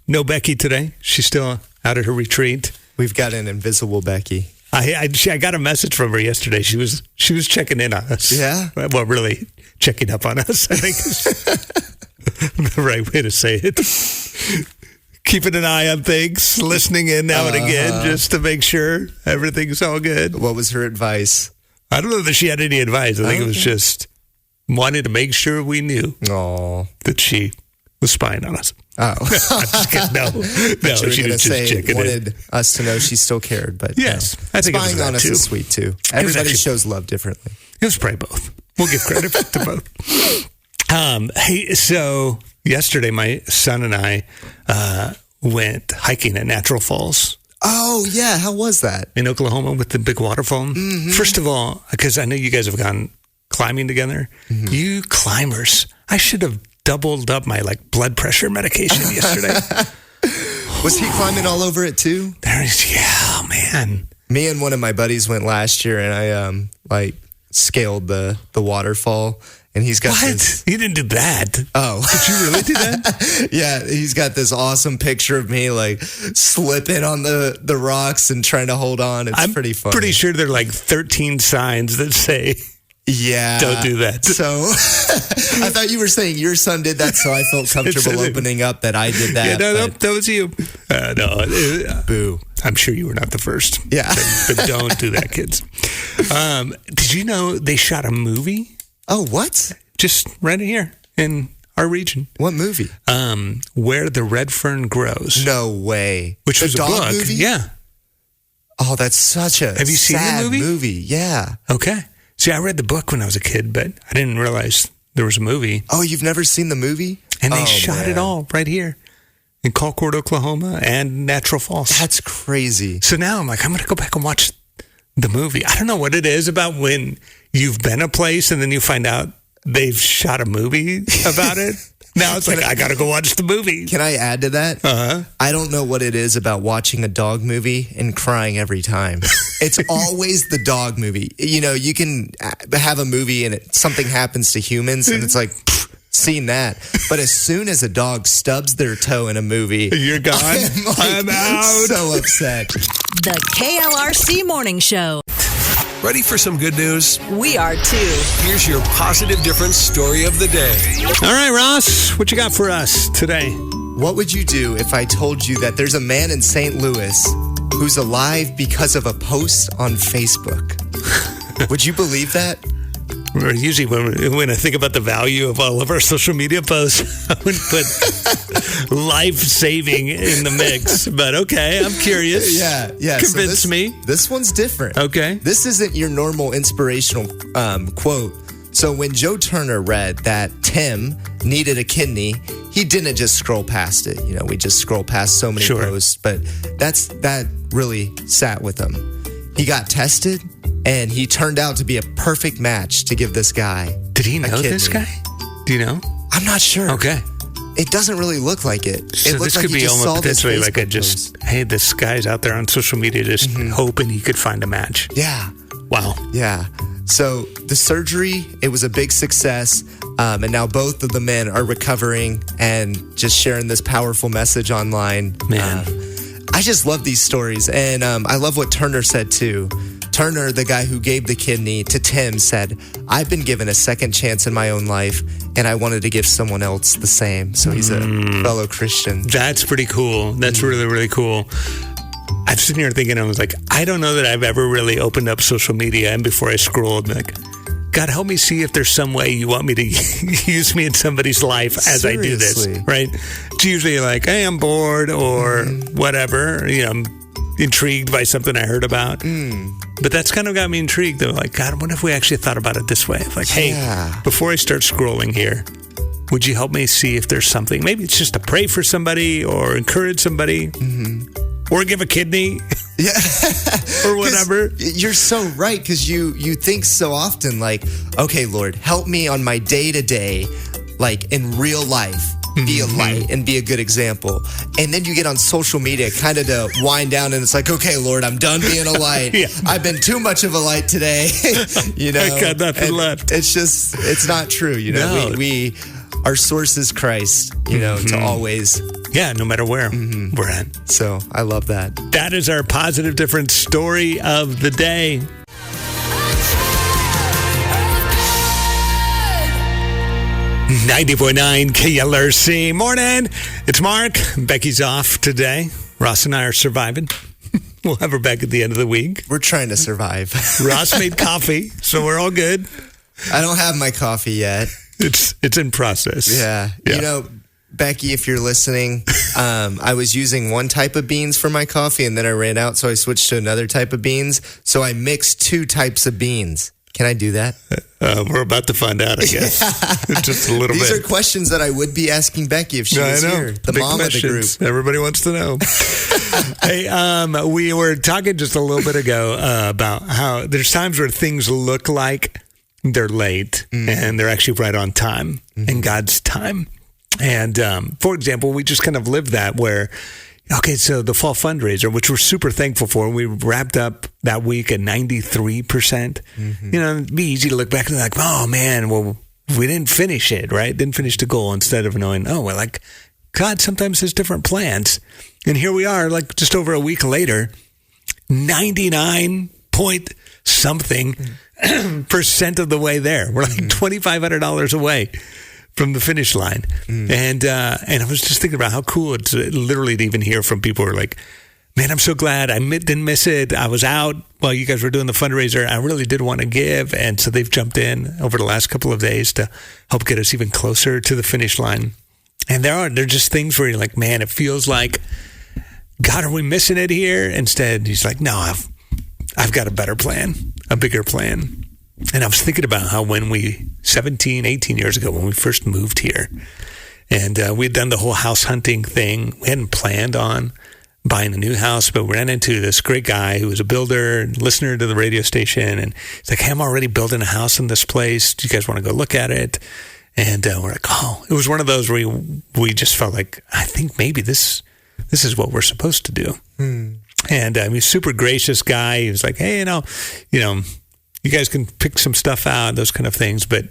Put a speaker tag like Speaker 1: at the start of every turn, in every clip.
Speaker 1: No Becky today. She's still out at her retreat.
Speaker 2: We've got an invisible Becky.
Speaker 1: I got a message from her yesterday. She was checking in on us.
Speaker 2: Yeah?
Speaker 1: Well, really checking up on us, I think is the right way to say it. Keeping an eye on things, listening in now and again just to make sure everything's all good.
Speaker 2: What was her advice?
Speaker 1: I don't know that she had any advice. I think it was just wanted to make sure we knew that she was spying on us.
Speaker 2: Oh.
Speaker 1: I'm just kidding. No, she was just checking
Speaker 2: wanted us to know she still cared, but
Speaker 1: yes, I think
Speaker 2: spying on us is sweet too. Everybody shows love differently.
Speaker 1: It was probably both. We'll give credit to both. Hey, so yesterday my son and I went hiking at Natural Falls.
Speaker 2: Oh, yeah. How was that?
Speaker 1: In Oklahoma with the big waterfall. Mm-hmm. First of all, because I know you guys have gone climbing together, you climbers, I should have doubled up my blood pressure medication yesterday.
Speaker 2: Was he climbing all over it too?
Speaker 1: Yeah, man.
Speaker 2: Me and one of my buddies went last year, and I scaled the waterfall. And he's got
Speaker 1: this... You didn't do that.
Speaker 2: Oh.
Speaker 1: Did you really do that?
Speaker 2: Yeah, he's got this awesome picture of me slipping on the rocks and trying to hold on. It's pretty funny.
Speaker 1: I'm pretty sure there are 13 signs that say, don't do that.
Speaker 2: So I thought you were saying your son did that, so I felt comfortable opening up that I did that.
Speaker 1: Yeah, no, that was you.
Speaker 2: Boo.
Speaker 1: I'm sure you were not the first.
Speaker 2: Yeah.
Speaker 1: But don't do that, kids. Did you know they shot a movie?
Speaker 2: Oh, what?
Speaker 1: Just right here in our region.
Speaker 2: What movie?
Speaker 1: Where the Red Fern Grows.
Speaker 2: No way.
Speaker 1: Which was a book.
Speaker 2: Movie?
Speaker 1: Yeah.
Speaker 2: Oh, that's such a
Speaker 1: Have you seen the
Speaker 2: movie? Yeah.
Speaker 1: Okay. See, I read the book when I was a kid, but I didn't realize there was a movie.
Speaker 2: Oh, you've never seen the movie?
Speaker 1: And they shot it all right here in Colcord, Oklahoma and Natural Falls.
Speaker 2: That's crazy.
Speaker 1: So now I'm going to go back and watch the movie. I don't know what it is about when you've been a place and then you find out they've shot a movie about it. Now it's I got to go watch the movie.
Speaker 2: Can I add to that? I don't know what it is about watching a dog movie and crying every time. It's always the dog movie. You know, you can have a movie and something happens to humans and it's seen that. But as soon as a dog stubs their toe in a movie,
Speaker 1: you're gone. I'm out.
Speaker 2: So upset.
Speaker 3: The KLRC Morning Show.
Speaker 4: Ready for some good news?
Speaker 3: We are too.
Speaker 4: Here's your positive difference story of the day.
Speaker 1: All right, Ross, what you got for us today?
Speaker 2: What would you do if I told you that there's a man in St. Louis who's alive because of a post on Facebook? Would you believe that?
Speaker 1: Usually when I think about the value of all of our social media posts, I would put life-saving in the mix. But okay, I'm curious.
Speaker 2: Yeah.
Speaker 1: Convince me.
Speaker 2: This one's different.
Speaker 1: Okay.
Speaker 2: This isn't your normal inspirational quote. So when Joe Turner read that Tim needed a kidney, he didn't just scroll past it. You know, we just scroll past so many posts. But that really sat with him. He got tested, and he turned out to be a perfect match to give this guy.
Speaker 1: Did he know this guy? Do you know?
Speaker 2: I'm not sure.
Speaker 1: Okay.
Speaker 2: It doesn't really look like it.
Speaker 1: So this could be almost potentially hey, this guy's out there on social media just hoping he could find a match.
Speaker 2: Yeah.
Speaker 1: Wow.
Speaker 2: Yeah. So the surgery, it was a big success. And now both of the men are recovering and just sharing this powerful message online.
Speaker 1: Man.
Speaker 2: I just love these stories. And I love what Turner said too. Turner, the guy who gave the kidney to Tim, said, "I've been given a second chance in my own life, and I wanted to give someone else the same." So he's a fellow Christian.
Speaker 1: That's pretty cool. That's really, really cool. I'm sitting here thinking, I was I don't know that I've ever really opened up social media, and before I scrolled, God, help me see if there's some way you want me to use me in somebody's life as I do this, right? It's usually hey, I'm bored or whatever, I'm intrigued by something I heard about. But that's kind of got me intrigued, though. God, what if we actually thought about it this way? Hey, before I start scrolling here, would you help me see if there's something? Maybe it's just to pray for somebody or encourage somebody or give a kidney.
Speaker 2: Yeah.
Speaker 1: Or whatever.
Speaker 2: You're so right, because you think so often okay, Lord, help me on my day-to-day, in real life. Be a light and be a good example. And then you get on social media kind of to wind down and it's okay, Lord, I'm done being a light. I've been too much of a light today.
Speaker 1: I got nothing left.
Speaker 2: It's not true. We our source is Christ, to always
Speaker 1: Yeah, no matter where we're at.
Speaker 2: So I love that.
Speaker 1: That is our positive difference story of the day. .9 KLRC. Morning. It's Mark. Becky's off today. Ross and I are surviving. We'll have her back at the end of the week.
Speaker 2: We're trying to survive.
Speaker 1: Ross made coffee, so we're all good.
Speaker 2: I don't have my coffee yet.
Speaker 1: It's in process.
Speaker 2: Yeah. You know, Becky, if you're listening, I was using one type of beans for my coffee, and then I ran out, so I switched to another type of beans. So I mixed two types of beans. Can I do that?
Speaker 1: We're about to find out, I guess. Just a little
Speaker 2: These
Speaker 1: bit.
Speaker 2: These are questions that I would be asking Becky if she was here. The
Speaker 1: Big
Speaker 2: mom
Speaker 1: questions.
Speaker 2: of the group.
Speaker 1: Everybody wants to know. Hey, we were talking just a little bit ago about how there's times where things look like they're late and they're actually right on time in God's time. And for example, we just kind of lived that where, okay, so the fall fundraiser, which we're super thankful for, we wrapped up that week at 93%. You know, it'd be easy to look back and be like, oh man, well, we didn't finish it, right? Didn't finish the goal, instead of knowing, oh, well, like God sometimes has different plans. And here we are, like just over a week later, 99 point something % of the way there. We're like $2,500 away from the finish line. And I was just thinking about how cool it's literally to even hear from people who are like, man, I'm so glad I didn't miss it. I was out while you guys were doing the fundraiser. I really did want to give. And so they've jumped in over the last couple of days to help get us even closer to the finish line. And they're just things where you're like, man, it feels like, God, are we missing it here? Instead, he's like, no, I've got a better plan, a bigger plan. And I was thinking about how when 17, 18 years ago, when we first moved here, and we had done the whole house hunting thing. We hadn't planned on buying a new house, but we ran into this great guy who was a builder, listener to the radio station. And he's like, hey, I'm already building a house in this place. Do you guys want to go look at it? And we're like, oh, it was one of those where we just felt like, I think maybe this is what we're supposed to do. And he's a super gracious guy. He was like, hey, you know, you guys can pick some stuff out, those kind of things. But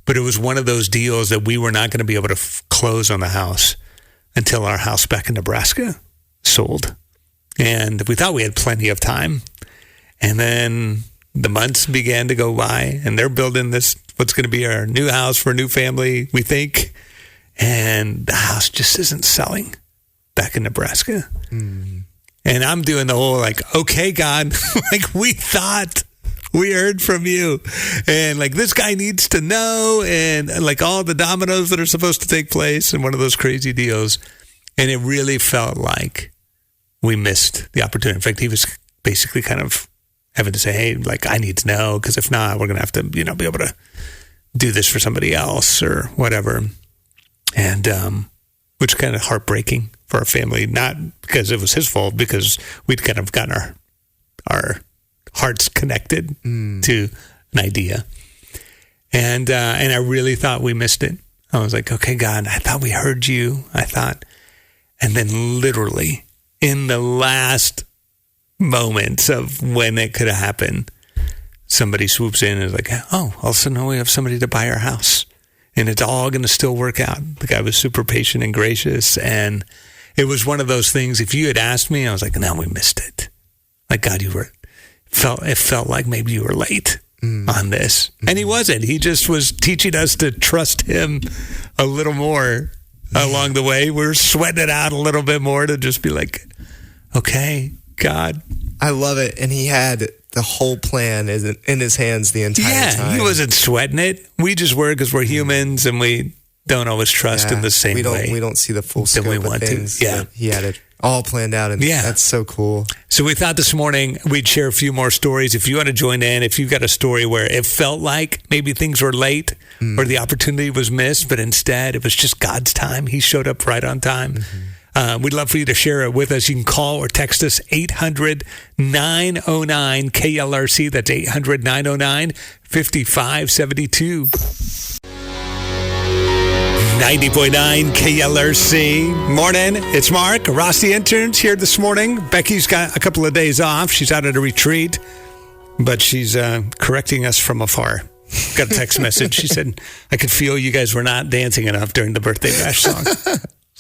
Speaker 1: it was one of those deals that we were not going to be able to close on the house until our house back in Nebraska sold. And we thought we had plenty of time. And then the months began to go by, and they're building this, what's going to be our new house for a new family, we think. And the house just isn't selling back in Nebraska. And I'm doing the whole like, okay, God, like we thought we heard from you. And like this guy needs to know, and like all the dominoes that are supposed to take place and one of those crazy deals. And it really felt like we missed the opportunity. In fact, he was basically kind of having to say, hey, like I need to know, because if not, we're going to have to, be able to do this for somebody else or whatever. And which kind of heartbreaking for our family, not because it was his fault, because we'd kind of gotten our hearts connected to an idea. And I really thought we missed it. I was like, okay, God, I thought we heard you. And then literally in the last moments of when it could have happened, somebody swoops in and is like, oh, all of a sudden we have somebody to buy our house. And it's all going to still work out. The guy was super patient and gracious. And it was one of those things, if you had asked me, I was like, no, we missed it. Like, God, it felt like maybe you were late on this. And he wasn't. He just was teaching us to trust him a little more along the way. We're sweating it out a little bit more to just be like, okay, God.
Speaker 2: I love it. And he had the whole plan in his hands the entire time.
Speaker 1: Yeah, he wasn't sweating it. We just were, because we're humans and we don't always trust in the same way.
Speaker 2: We don't see the full scope of things.
Speaker 1: Yeah.
Speaker 2: He had it all planned out, and that's so cool.
Speaker 1: So we thought this morning we'd share a few more stories. If you want to join in, if you've got a story where it felt like maybe things were late or the opportunity was missed, but instead it was just God's time. He showed up right on time. We'd love for you to share it with us. You can call or text us 800-909-KLRC. That's 800-909-5572. 90.9 KLRC. Morning. It's Mark. Ross the intern's here this morning. Becky's got a couple of days off. She's out at a retreat, but she's correcting us from afar. Got a text message. She said, I could feel you guys were not dancing enough during the Birthday Bash song.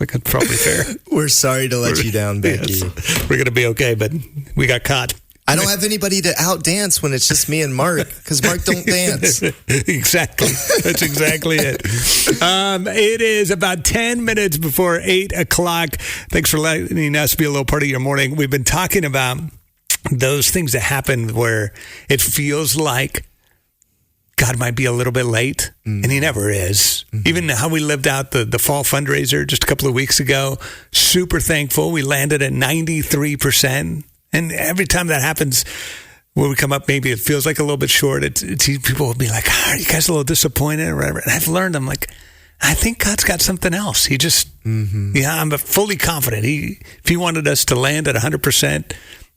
Speaker 1: It's like, that's probably fair.
Speaker 2: We're sorry to let you down, Becky.
Speaker 1: Yes. We're going to be okay, but we got caught.
Speaker 2: I don't have anybody to outdance when it's just me and Mark, because Mark don't dance.
Speaker 1: Exactly. That's exactly it. It is about 10 minutes before 8 o'clock. Thanks for letting us be a little part of your morning. We've been talking about those things that happen where it feels like God might be a little bit late, and he never is. Even how we lived out the fall fundraiser just a couple of weeks ago, super thankful. We landed at 93%. And every time that happens, when we come up, maybe it feels like a little bit short. People will be like, are you guys a little disappointed or whatever? And I've learned, I'm like, I think God's got something else. He just, I'm fully confident. If he wanted us to land at 100%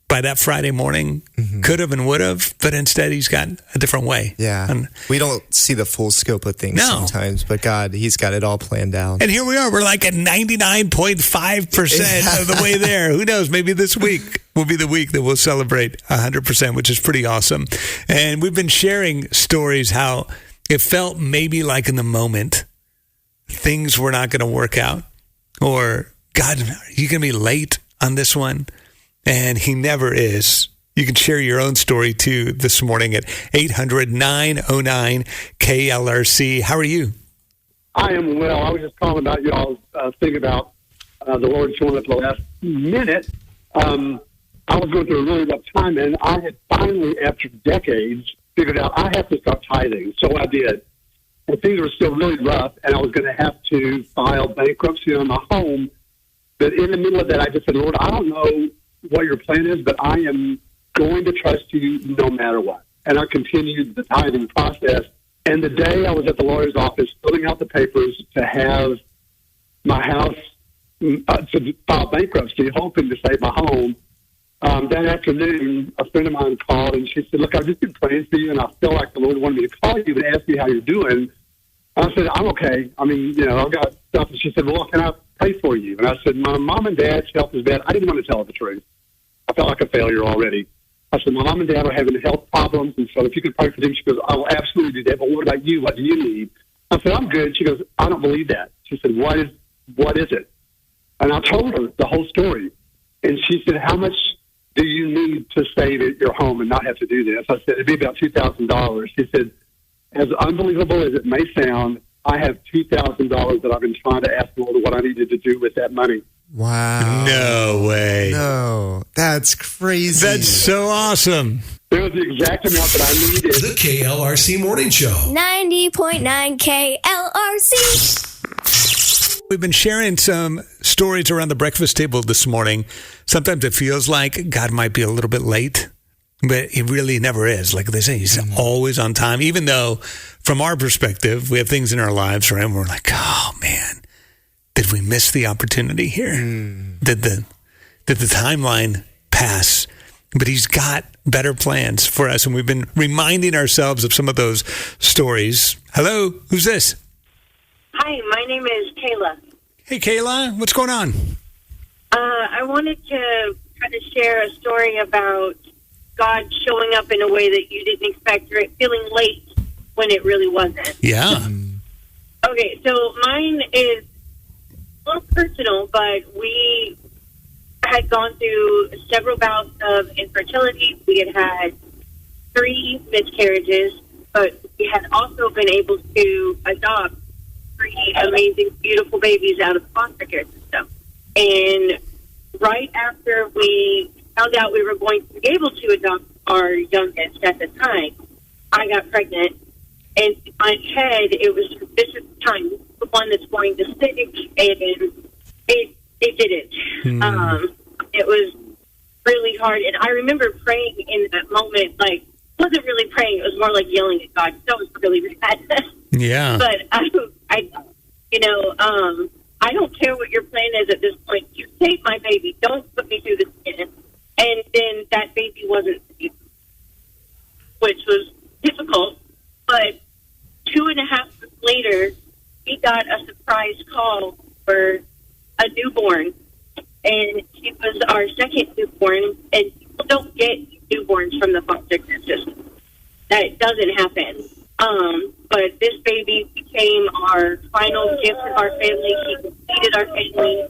Speaker 1: by that Friday morning, could have and would have, but instead he's got a different way.
Speaker 2: Yeah.
Speaker 1: And
Speaker 2: we don't see the full scope of things sometimes, but God, he's got it all planned out.
Speaker 1: And here we are. We're like at 99.5% of the way there. Who knows? Maybe this week will be the week that we'll celebrate 100%, which is pretty awesome. And we've been sharing stories how it felt maybe like in the moment things were not going to work out, or God, are you going to be late on this one? And he never is. You can share your own story too this morning at 800-909-KLRC. How are you?
Speaker 5: I am well. I was just calling about y'all thing about the Lord showing up the last minute. I was going through a really rough time, and I had finally, after decades, figured out I have to start tithing. So I did. And things were still really rough, and I was going to have to file bankruptcy on my home. But in the middle of that, I just said, Lord, I don't know what your plan is, but I am going to trust you no matter what. And I continued the tithing process. And the day I was at the lawyer's office filling out the papers to have my house, to file bankruptcy, hoping to save my home, that afternoon, a friend of mine called and she said, look, I've just been praying for you, and I feel like the Lord wanted me to call you and ask you how you're doing. And I said, I'm okay. I mean, I've got stuff. And she said, well, can I pray for you? And I said, my mom and dad's health is bad. I didn't want to tell her the truth. I felt like a failure already. I said, my mom and dad are having health problems, and so if you could pray for them. She goes, I will absolutely do that, but what about you? What do you need? I said, I'm good. She goes, I don't believe that. She said, what is it? And I told her the whole story. And she said, how much do you need to save at your home and not have to do this? I said, it'd be about $2,000. She said, as unbelievable as it may sound, I have $2,000 that I've been trying to ask the Lord what I needed to do with that money.
Speaker 2: Wow.
Speaker 1: No way.
Speaker 2: No, that's crazy.
Speaker 1: That's so awesome.
Speaker 5: It was the exact amount that I needed.
Speaker 4: The KLRC Morning Show.
Speaker 6: 90.9 KLRC.
Speaker 1: We've been sharing some stories around the breakfast table this morning. Sometimes it feels like God might be a little bit late, but he really never is. Like they say, he's always on time, even though from our perspective, we have things in our lives, right? And we're like, oh man, did we miss the opportunity here? Did the timeline pass? But he's got better plans for us. And we've been reminding ourselves of some of those stories. Hello, who's this?
Speaker 7: Hi, my name is Kayla.
Speaker 1: Hey, Kayla, what's going on?
Speaker 7: I wanted to kind of share a story about God showing up in a way that you didn't expect, or it feeling late when it really wasn't.
Speaker 1: Yeah.
Speaker 7: Okay, so mine is a little personal, but we had gone through several bouts of infertility. We had had 3 miscarriages, but we had also been able to adopt 3 amazing, beautiful babies out of the foster care system. And right after we found out we were going to be able to adopt our youngest at the time, I got pregnant. And in my head, it was, this is the time, the one that's going to stick, and it didn't. It was really hard. And I remember praying in that moment, like, wasn't really praying, it was more like yelling at God. That was really bad.
Speaker 1: Yeah.
Speaker 7: But I don't care what your plan is at this point. You take my baby. Don't put me through this again. And then that baby wasn't, which was difficult. But 2.5 months later, we got a surprise call for a newborn. And she was our second newborn. And people don't get newborns from the foster care system. That doesn't happen. But this baby, we became our final gift of our family. He completed our family.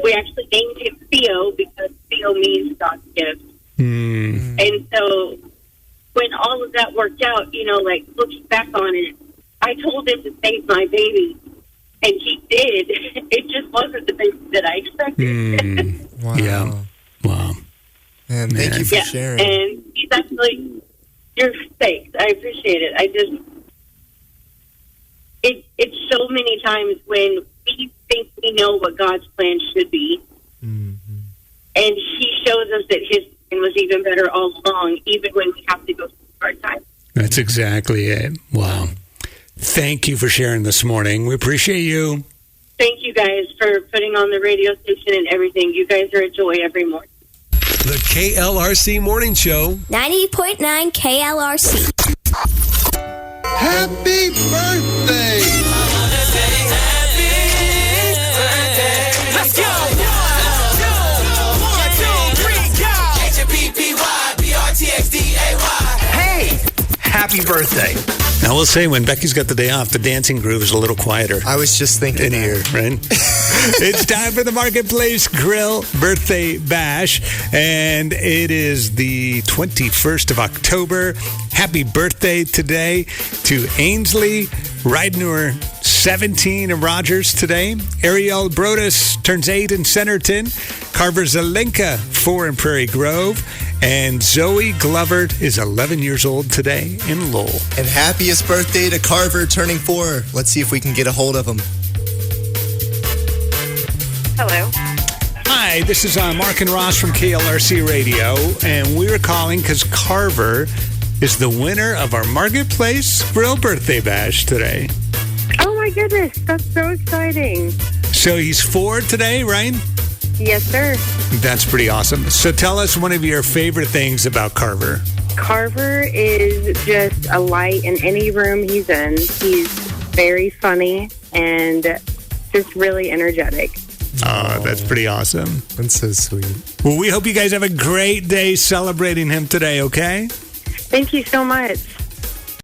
Speaker 7: We actually named him Theo because Theo means God's gift. And so when all of that worked out, like looking back on it, I told him to save my baby, and he did. It just wasn't the baby that I expected.
Speaker 2: Wow.
Speaker 1: Yeah. Wow.
Speaker 2: And thank you for
Speaker 7: Yeah,
Speaker 2: sharing.
Speaker 7: and he's actually, thanks. I appreciate it. It's so many times when we think we know what God's plan should be, and he shows us that his plan was even better all along, even when we have to go through hard times.
Speaker 1: That's exactly it. Wow. Thank you for sharing this morning. We appreciate you.
Speaker 7: Thank you guys for putting on the radio station and everything. You guys are a joy every morning.
Speaker 4: The KLRC Morning Show.
Speaker 6: 90.9 KLRC.
Speaker 8: Happy birthday!
Speaker 9: Let's go! 1, 2, 3, go! HPPY,
Speaker 8: Hey! Happy birthday.
Speaker 1: I will say, when Becky's got the day off, the dancing groove is a little quieter
Speaker 2: I was just thinking
Speaker 1: in here, right? It's time for the Marketplace Grill Birthday Bash, and it is the 21st of October. Happy birthday today to Ainsley Ridenauer, 17 in Rogers today. Ariel Brodus turns 8 in Centerton. Carver Zelenka, 4 in Prairie Grove. And Zoe Glover is 11 years old today in Lowell.
Speaker 2: And happiest birthday to Carver, turning 4. Let's see if we can get a hold of him.
Speaker 7: Hello.
Speaker 1: Hi, this is Mark and Ross from KLRC Radio, and we're calling because Carver is the winner of our Marketplace Grill Birthday Bash today.
Speaker 7: Oh, my goodness. That's so exciting.
Speaker 1: So he's 4 today, right?
Speaker 7: Yes, sir.
Speaker 1: That's pretty awesome. So tell us one of your favorite things about Carver.
Speaker 7: Carver is just a light in any room he's in. He's very funny and just really energetic.
Speaker 1: Oh, that's pretty awesome.
Speaker 2: That's so sweet.
Speaker 1: Well, we hope you guys have a great day celebrating him today, okay?
Speaker 7: Thank you so much.